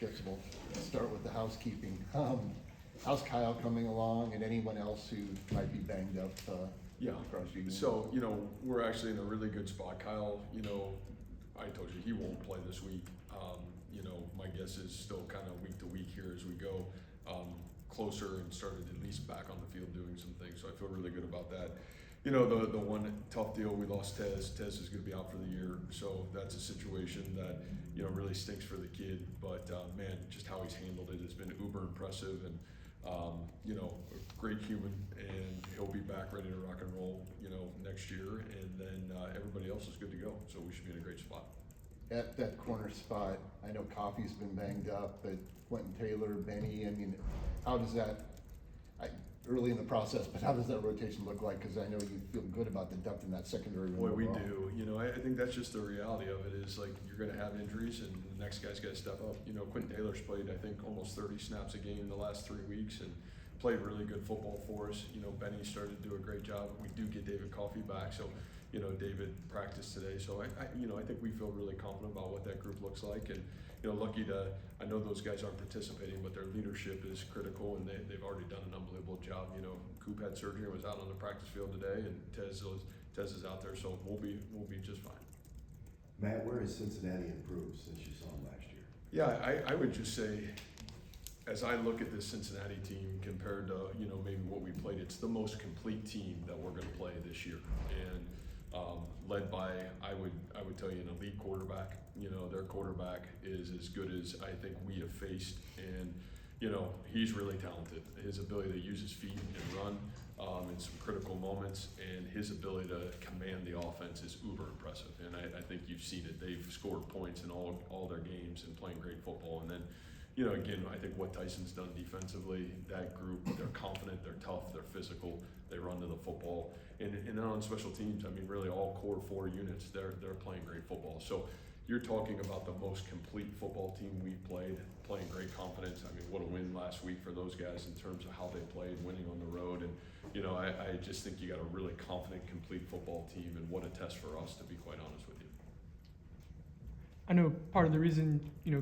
guess we'll start with the housekeeping. How's Kyle coming along, and anyone else who might be banged up Yeah. across you? So, we're actually in a really good spot. Kyle, I told you he won't play this week. My guess is still kind of week to week here as we go closer and started at least back on the field doing some things. So I feel really good about that. The one tough deal, we lost Tez. Tez is going to be out for the year. So that's a situation that, really stinks for the kid. But, man, just how he's handled it has been uber impressive. And, a great human, and he'll be back ready to rock and roll, next year. And then everybody else is good to go. So we should be in a great spot. At that corner spot, I know Coffey's been banged up, but Quentin Taylor, Benny, I mean, how does that, early in the process, but how does that rotation look like? Because I know you feel good about the depth in that secondary room. Boy, we overall. do. I think that's just the reality of it is, like, you're going to have injuries and the next guy's got to step up. Quentin Taylor's played, I think, almost 30 snaps a game in the last 3 weeks and played really good football for us. Benny started to do a great job. We do get David Coffey back, so, David practiced today. So I think we feel really confident about what that group looks like. And, I know those guys aren't participating, but their leadership is critical, and they've already done an unbelievable job. Coop had surgery and was out on the practice field today, and Tez is out there, so we'll be just fine. Matt, where has Cincinnati improved since you saw them last year? Yeah, I would just say, as I look at this Cincinnati team compared to, maybe what we played, it's the most complete team that we're going to play this year. And led by, I would tell you, an elite quarterback. Their quarterback is as good as I think we have faced, and he's really talented. His ability to use his feet and run in some critical moments, and his ability to command the offense is uber impressive. And I think you've seen it. They've scored points in all their games and playing great football. And then, again, I think what Tyson's done defensively, that group, they're confident, they're tough, they're physical, they run to the football. And then on special teams, I mean, really all core 4 units, they're playing great football. So you're talking about the most complete football team we've played, playing great confidence. I mean, what a win last week for those guys in terms of how they played, winning on the road. And, I just think you got a really confident, complete football team, and what a test for us, to be quite honest with you. I know part of the reason,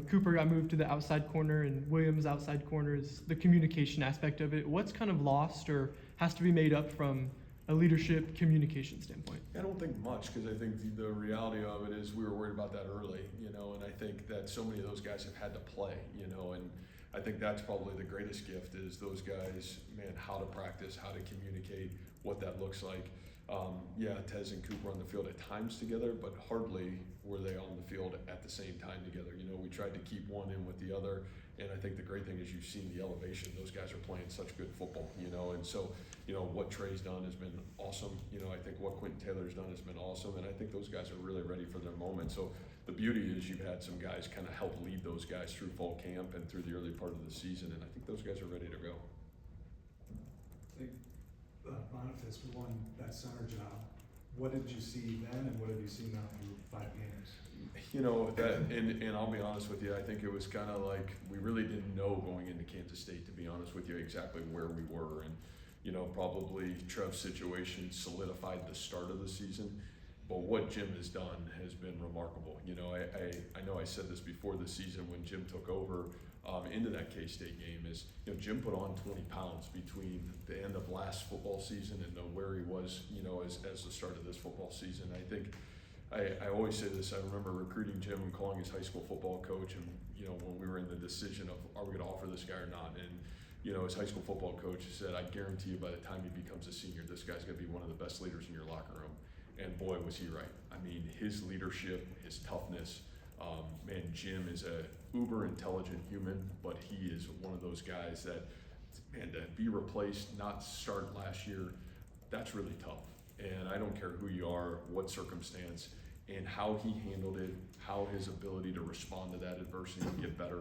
Cooper got moved to the outside corner and Williams outside corner is the communication aspect of it. What's kind of lost or has to be made up from a leadership communication standpoint? I don't think much, because I think the reality of it is we were worried about that early, and I think that so many of those guys have had to play, and I think that's probably the greatest gift is those guys, man, how to practice, how to communicate, what that looks like. Tez and Cooper on the field at times together, but hardly were they on the field at the same time together. We tried to keep one in with the other, and I think the great thing is you've seen the elevation. Those guys are playing such good football, and so, what Trey's done has been awesome. I think what Quentin Taylor's done has been awesome, and I think those guys are really ready for their moment. So the beauty is you've had some guys kind of help lead those guys through fall camp and through the early part of the season, and I think those guys are ready to go. I think Boniface won that center job. What did you see then, and what have you seen now through 5 games? And I'll be honest with you, I think it was kind of like we really didn't know going into Kansas State, to be honest with you, exactly where we were. And, probably Trev's situation solidified the start of the season. But what Jim has done has been remarkable. I know I said this before the season when Jim took over into that K-State game is, Jim put on 20 pounds between the end of last football season and where he was, as the start of this football season. I think I always say this. I remember recruiting Jim and calling his high school football coach, and when we were in the decision of are we going to offer this guy or not, and his high school football coach said, I guarantee you by the time he becomes a senior, this guy's going to be one of the best leaders in your locker room. And boy, was he right. I mean, his leadership, his toughness. Man, Jim is a uber intelligent human, but he is one of those guys that, man, to be replaced, not start last year, that's really tough. And I don't care who you are, what circumstance, and how he handled it, how his ability to respond to that adversity and get better.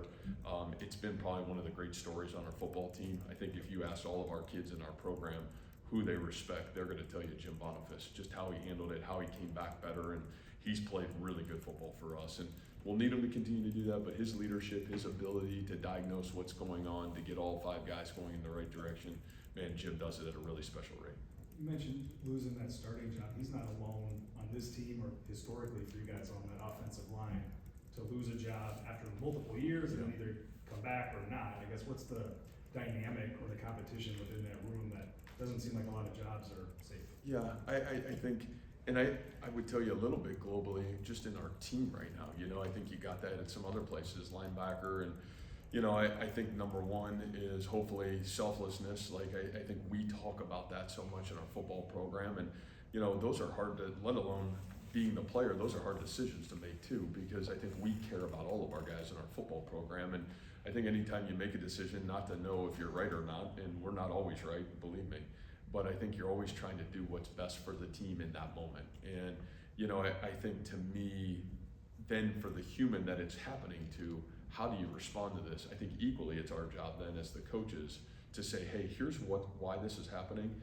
It's been probably one of the great stories on our football team. I think if you ask all of our kids in our program who they respect, they're going to tell you Jim Boniface, just how he handled it, how he came back better, and he's played really good football for us. And we'll need him to continue to do that, but his leadership, his ability to diagnose what's going on, to get all 5 guys going in the right direction, man, Jim does it at a really special rate. You mentioned losing that starting job. He's not alone on this team or historically for you guys on that offensive line to to lose a job after multiple years and then either come back or not? I guess what's the dynamic or the competition within that room that doesn't seem like a lot of jobs are safe? Yeah, I think, and I would tell you a little bit globally, just in our team right now, you know, I think you got that at some other places, linebacker, and, you know, I think number one is hopefully selflessness. Like, I think we talk about that so much in our football program, and, you know, those are hard to, let alone being the player, those are hard decisions to make too, because I think we care about all of our guys in our football program, and I think anytime you make a decision not to know if you're right or not, and we're not always right, believe me, but I think you're always trying to do what's best for the team in that moment. And, you know, I think to me, then for the human that it's happening to, how do you respond to this? I think equally it's our job then as the coaches to say, hey, here's why this is happening.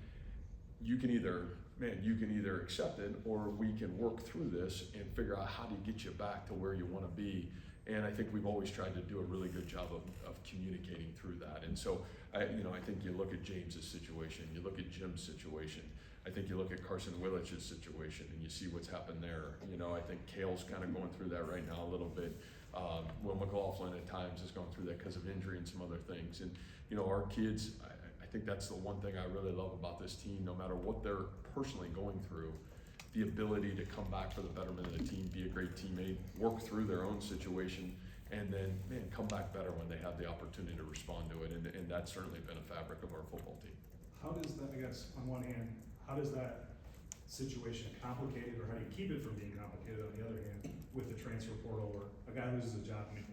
You can either accept it, or we can work through this and figure out how to get you back to where you want to be. And I think we've always tried to do a really good job of communicating through that. And so, I think you look at James's situation, you look at Jim's situation, I think you look at Carson Willich's situation, and you see what's happened there. You know, I think Kale's kind of going through that right now a little bit. Will McLaughlin at times is going through that because of injury and some other things. And, you know, our kids, I think that's the one thing I really love about this team, no matter what they're personally going through, the ability to come back for the betterment of the team, be a great teammate, work through their own situation, and then, man, come back better when they have the opportunity to respond to it. And that's certainly been a fabric of our football team. How does that, I guess, on one hand, how does that situation complicate it, or how do you keep it from being complicated on the other hand with the transfer portal, where a guy loses a job, I mean,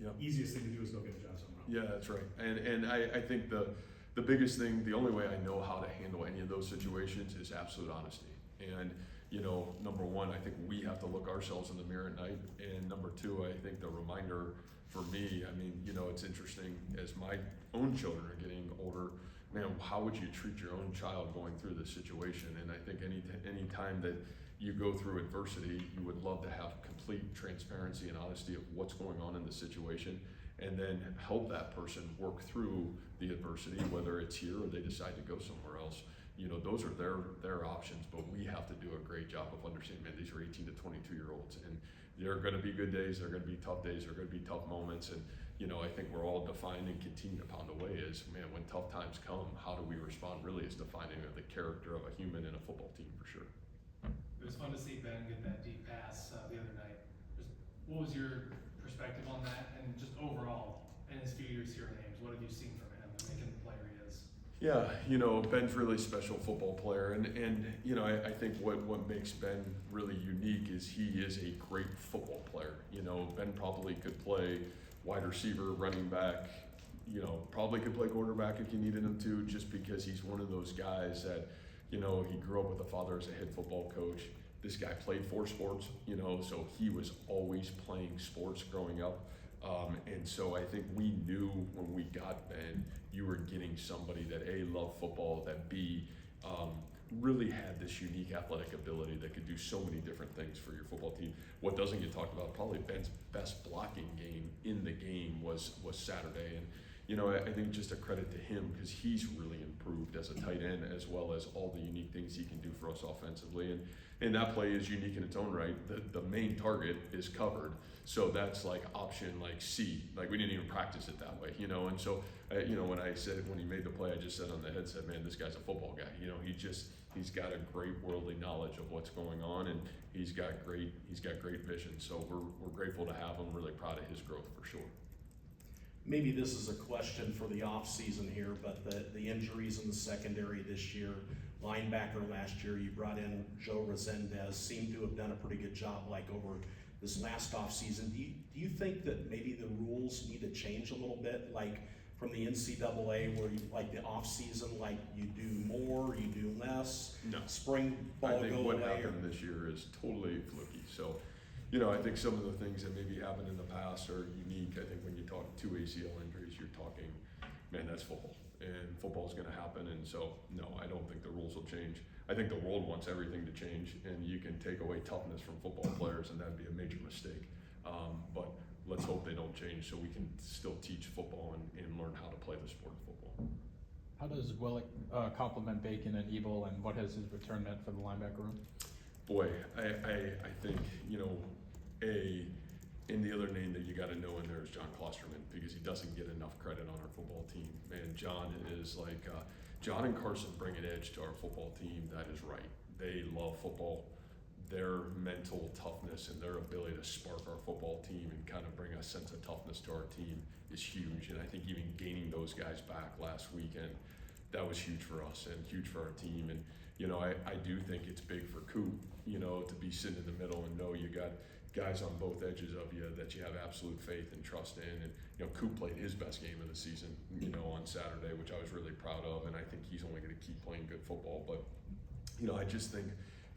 Yep. easiest thing to do is go get a job somewhere else. Yeah, that's right. And I think the biggest thing, the only way I know how to handle any of those situations is absolute honesty. And, you know, number one, I think we have to look ourselves in the mirror at night. And number two, I think the reminder for me, I mean, you know, it's interesting as my own children are getting older, man, how would you treat your own child going through this situation? And I think any time that you go through adversity, you would love to have complete transparency and honesty of what's going on in the situation, and then help that person work through the adversity, whether it's here or they decide to go somewhere else. You know, those are their options, but we have to do a great job of understanding, man, these are 18 to 22-year-olds, and there are gonna be good days, there are gonna be tough days, there are gonna be tough moments, and, you know, I think we're all defined and continue to pound away is, man, when tough times come, how do we respond really is defining the character of a human and a football team for sure. It was fun to see Ben get that deep pass the other night. What was your perspective on that, and just overall, in his few years here at Ames, what have you seen from him and making the player he is? Yeah, you know, Ben's really special football player, and you know, I think what makes Ben really unique is he is a great football player. You know, Ben probably could play wide receiver, running back, you know, probably could play quarterback if you needed him to, just because he's one of those guys that, you know, he grew up with a father as a head football coach. This guy played 4 sports, you know, so he was always playing sports growing up. And so I think we knew when we got Ben, you were getting somebody that A, loved football, that B, really had this unique athletic ability that could do so many different things for your football team. What doesn't get talked about, probably Ben's best blocking game in the game was Saturday. And, you know, I think just a credit to him, because he's really improved as a tight end, as well as all the unique things he can do for us offensively. And that play is unique in its own right. The main target is covered, so that's like option like C. Like, we didn't even practice it that way, you know. And so, you know, when he made the play, I just said on the headset, man, this guy's a football guy. You know, he's got a great worldly knowledge of what's going on, and he's got great vision. So we're grateful to have him. Really proud of his growth for sure. Maybe this is a question for the off season here, but the injuries in the secondary this year, linebacker last year, you brought in Joe Resendez, seemed to have done a pretty good job like over this last off season. Do you think that maybe the rules need to change a little bit, like from the NCAA, where you, like the off season, like you do more, you do less? No. Spring ball I think go what away? happened this year is totally fluky. So, you know, I think some of the things that maybe happened in the past are unique. I think when you talk 2 ACL injuries, you're talking, man, that's football, and football's going to happen. And so, no, I don't think the rules will change. I think the world wants everything to change, and you can take away toughness from football players, and that'd be a major mistake. But let's hope they don't change, so we can still teach football and learn how to play the sport of football. How does Willick complement Bacon and Ebel, and what has his return meant for the linebacker room? Boy, I think, you know, And the other name that you got to know in there is John Klosterman, because he doesn't get enough credit on our football team. Man, John is like, John and Carson bring an edge to our football team that is right. They love football. Their mental toughness and their ability to spark our football team and kind of bring a sense of toughness to our team is huge. And I think even gaining those guys back last weekend, that was huge for us and huge for our team. And, you know, I do think it's big for Coop, you know, to be sitting in the middle and know you got guys on both edges of you that you have absolute faith and trust in. And, you know, Coop played his best game of the season, you know, on Saturday, which I was really proud of. And I think he's only going to keep playing good football. But, you know, I just think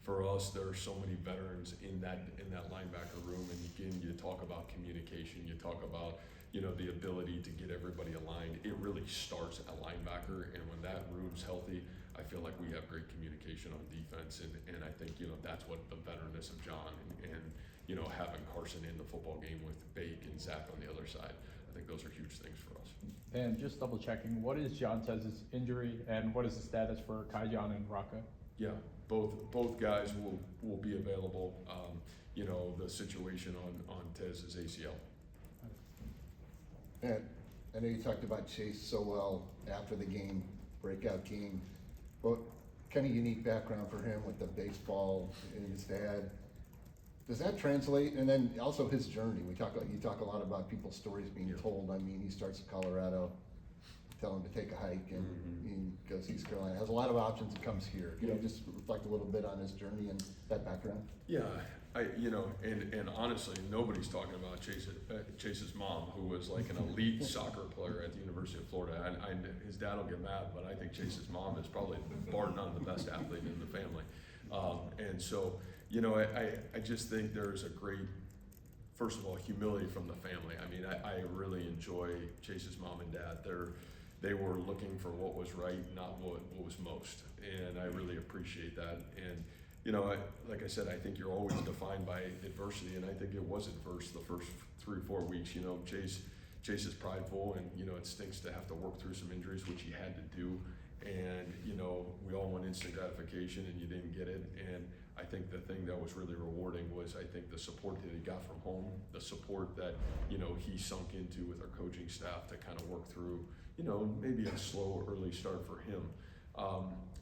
for us, there are so many veterans in that linebacker room. And again, you talk about communication, you talk about, you know, the ability to get everybody aligned. It really starts at linebacker. And when that room's healthy, I feel like we have great communication on defense. And I think, you know, that's what the veteranness of John and you know, having Carson in the football game with Bake and Zach on the other side. I think those are huge things for us. And just double checking, what is Jontez's injury and what is the status for Kaijan and Raka? Yeah, both guys will be available. You know, the situation on Tez's ACL. And I know you talked about Chase so well after the game, breakout game, but kind of unique background for him with the baseball and his dad. Does that translate? And then also his journey. You talk a lot about people's stories being told. I mean, he starts in Colorado, tell him to take a hike, and he goes to East Carolina. Has a lot of options and comes here. Can you just reflect a little bit on his journey and that background? Yeah, you know, and honestly, nobody's talking about Chase's mom, who was like an elite soccer player at the University of Florida. And his dad will get mad, but I think Chase's mom is probably bar none the best athlete in the family. And so, you know, I just think there's a great, first of all, humility from the family. I mean, I really enjoy Chase's mom and dad. They were looking for what was right, not what was most. And I really appreciate that. And, you know, like I said, I think you're always defined by adversity, and I think it was adverse the first 3 or 4 weeks. You know, Chase is prideful, and, you know, it stinks to have to work through some injuries, which he had to do. And, you know, we all want instant gratification, and you didn't get it. And I think the thing that was really rewarding was, I think, the support that he got from home, the support that, you know, he sunk into with our coaching staff to kind of work through, you know, maybe a slow early start for him.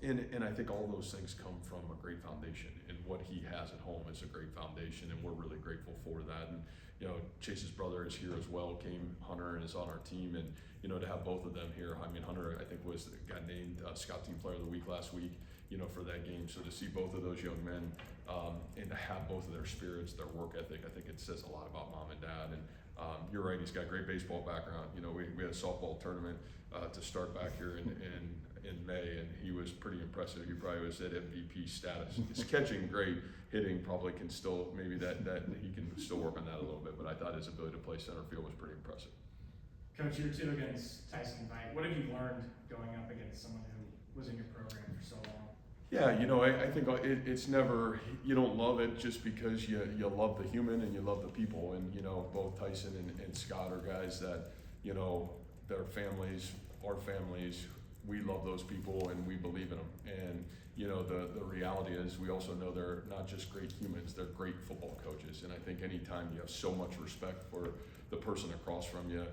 And I think all those things come from a great foundation, and what he has at home is a great foundation, and we're really grateful for that. And, you know, Chase's brother is here as well, Hunter, and is on our team. And, you know, to have both of them here, I mean, Hunter, I think, got named Scout Team Player of the Week last week, you know, for that game. So to see both of those young men and to have both of their spirits, their work ethic, I think it says a lot about mom and dad. And you're right, he's got great baseball background. You know, we had a softball tournament to start back here in May, and he was pretty impressive. He probably was at MVP status. His catching great, hitting probably can still, maybe that he can still work on that a little bit, but I thought his ability to play center field was pretty impressive. Coach, you're 2 against Tyson Vite. What have you learned going up against someone who was in your program for so long? Yeah, you know, I think it's never, you don't love it just because you love the human and you love the people. And, you know, both Tyson and Scott are guys that, you know, their families, our families, we love those people and we believe in them. And, you know, the reality is we also know they're not just great humans, they're great football coaches. And I think anytime you have so much respect for the person across from you,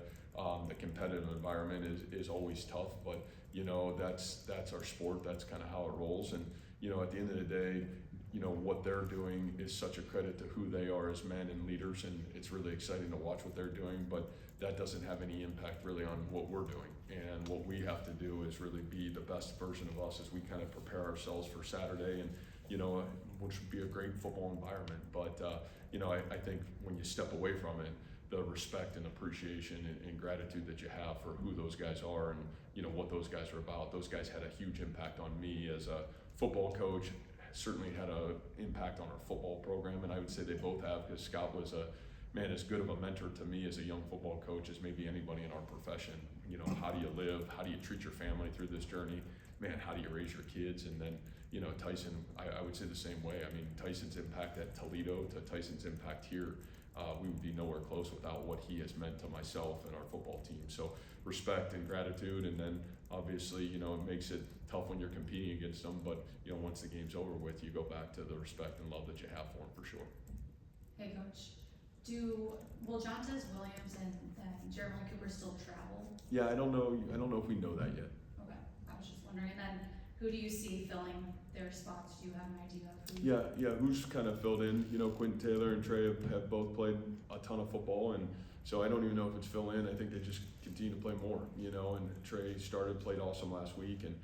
the competitive environment is always tough, but, you know, that's our sport. That's kind of how it rolls. And, you know, at the end of the day, you know, what they're doing is such a credit to who they are as men and leaders, and it's really exciting to watch what they're doing, but that doesn't have any impact really on what we're doing. And what we have to do is really be the best version of us as we kind of prepare ourselves for Saturday, and, you know, which would be a great football environment. But, you know, I think when you step away from it, the respect and appreciation and gratitude that you have for who those guys are and, you know, what those guys are about. Those guys had a huge impact on me as a football coach, certainly had an impact on our football program, and I would say they both have, because Scott was as good of a mentor to me as a young football coach as maybe anybody in our profession. You know, how do you live? How do you treat your family through this journey? Man, how do you raise your kids? And then, you know, Tyson, I would say the same way. I mean, Tyson's impact at Toledo to Tyson's impact here, we would be nowhere close without what he has meant to myself and our football team. So respect and gratitude, and then obviously, you know, it makes it tough when you're competing against them, but, you know, once the game's over with, you go back to the respect and love that you have for them, for sure. Hey, Coach. Will Jontez Williams and Jeremiah Cooper still travel? Yeah, I don't know if we know that yet. Okay, I was just wondering, and then who do you see filling their spots? Do you have an idea of who? Yeah, who's kind of filled in, Quentin Taylor and Trey have both played a ton of football, and so I don't even know if it's fill in. I think they just continue to play more, and Trey played awesome last week, and,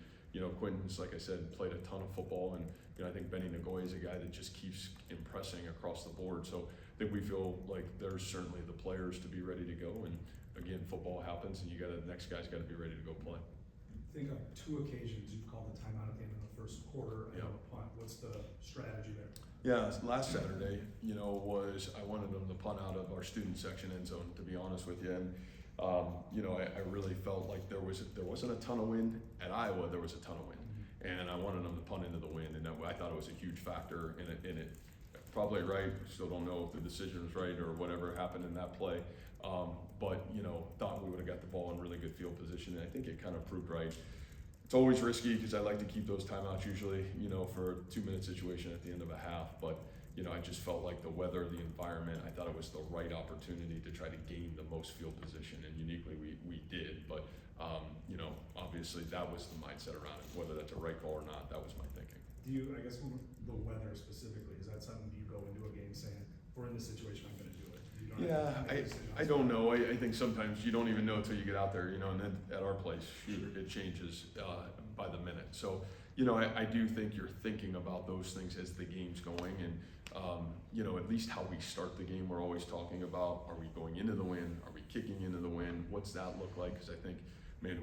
Quentin's, like I said, played a ton of football, and, I think Benny Nagoya is a guy that just keeps impressing across the board, so I think we feel like there's certainly the players to be ready to go, and again, football happens, and the next guy's gotta be ready to go play. I think on 2 occasions you've called the timeout at the end of the first quarter and Yeah. a punt. What's the strategy there? Yeah, last Saturday, I wanted them to punt out of our student section end zone, to be honest with you. And, I really felt like there wasn't a ton of wind. At Iowa, there was a ton of wind. And I wanted them to punt into the wind, and I thought it was a huge factor in it. Probably right, still don't know if the decision was right or whatever happened in that play. But, thought we would have got the ball in really good field position, and I think it kind of proved right. It's always risky because I like to keep those timeouts usually, for a 2-minute situation at the end of a half. But, I just felt like the weather, the environment, I thought it was the right opportunity to try to gain the most field position, and uniquely we did. But, obviously that was the mindset around it, whether that's a right call or not, that was my thinking. Do you, I guess, the weather specifically, is that something you go into a game saying, we're in this situation, I'm gonna do it? You don't have to make a decision on I don't know. I think sometimes you don't even know until you get out there, and then at our place, it changes by the minute. So, I do think you're thinking about those things as the game's going, and, at least how we start the game, we're always talking about, are we going into the wind? Are we kicking into the wind? What's that look like? Because I think,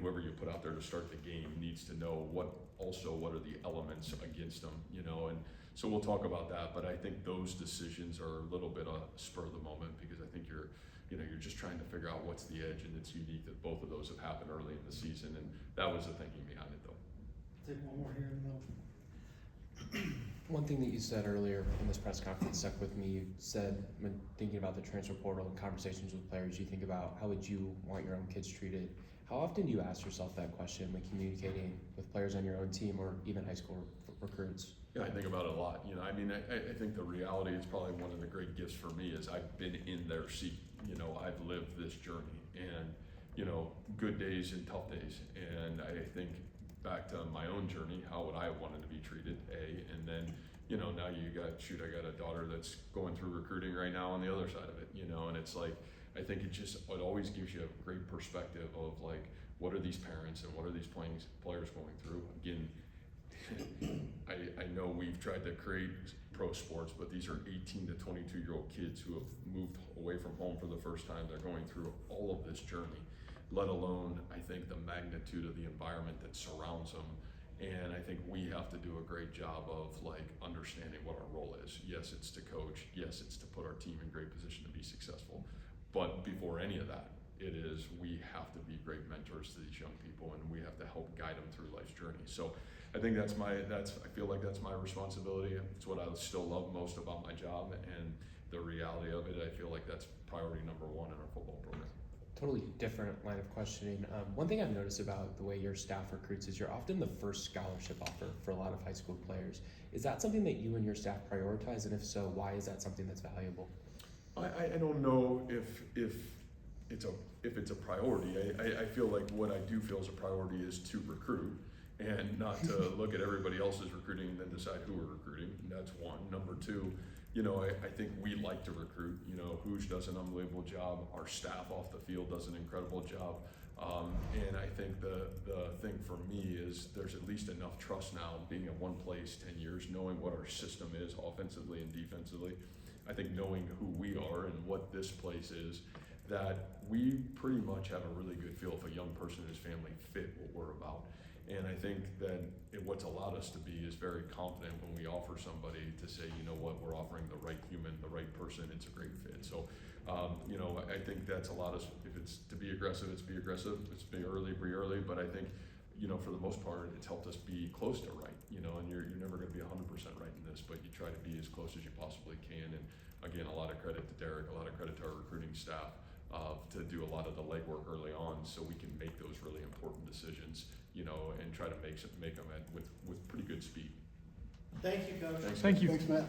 whoever you put out there to start the game needs to know what are the elements against them, and so we'll talk about that. But I think those decisions are a little bit spur of the moment, because I think you're just trying to figure out what's the edge, and it's unique that both of those have happened early in the season, and that was the thinking behind it, though. Take one more here in the middle. One thing that you said earlier in this press conference stuck with me. You said, when thinking about the transfer portal and conversations with players, you think about how would you want your own kids treated. How often do you ask yourself that question when communicating with players on your own team or even high school recruits? Yeah, I think about it a lot. I think the reality is probably one of the great gifts for me is I've been in their seat. I've lived this journey, and, good days and tough days. And I think back to my own journey, how would I have wanted to be treated, and then, now I got a daughter that's going through recruiting right now on the other side of it, and it's like, I think it always gives you a great perspective of like, what are these parents and what are these players going through? Again, I know we've tried to create pro sports, but these are 18 to 22-year-old kids who have moved away from home for the first time. They're going through all of this journey, let alone, I think, the magnitude of the environment that surrounds them. And I think we have to do a great job of like understanding what our role is. Yes, it's to coach. Yes, it's to put our team in great position to be successful. But before any of that, it is we have to be great mentors to these young people, and we have to help guide them through life's journey. So I think I feel like that's my responsibility. It's what I still love most about my job, and the reality of it, I feel like that's priority number one in our football program. Totally different line of questioning. One thing I've noticed about the way your staff recruits is you're often the first scholarship offer for a lot of high school players. Is that something that you and your staff prioritize? And if so, why is that something that's valuable? I don't know if it's a priority. I feel like what I do feel is a priority is to recruit, and not to look at everybody else's recruiting and then decide who we're recruiting. That's one. Number two, I think we like to recruit. Hooge does an unbelievable job. Our staff off the field does an incredible job. And I think the thing for me is there's at least enough trust now being in one place 10 years, knowing what our system is offensively and defensively. I think knowing who we are and what this place is, that we pretty much have a really good feel if a young person and his family fit what we're about. And I think that what's allowed us to be is very confident when we offer somebody to say, you know what, we're offering the right human, the right person, it's a great fit. So, I think that's allowed us, if it's to be aggressive, it's be aggressive, it's be early, but I think, for the most part, it's helped us be close to right, and you're never gonna be 100% right in this, but you try to be as close as you possibly can. And again, a lot of credit to Derek, a lot of credit to our recruiting staff, to do a lot of the legwork early on so we can make those really important decisions, and try to make them with pretty good speed. Thank you, Coach. Thanks. Thank you. Thanks, Matt.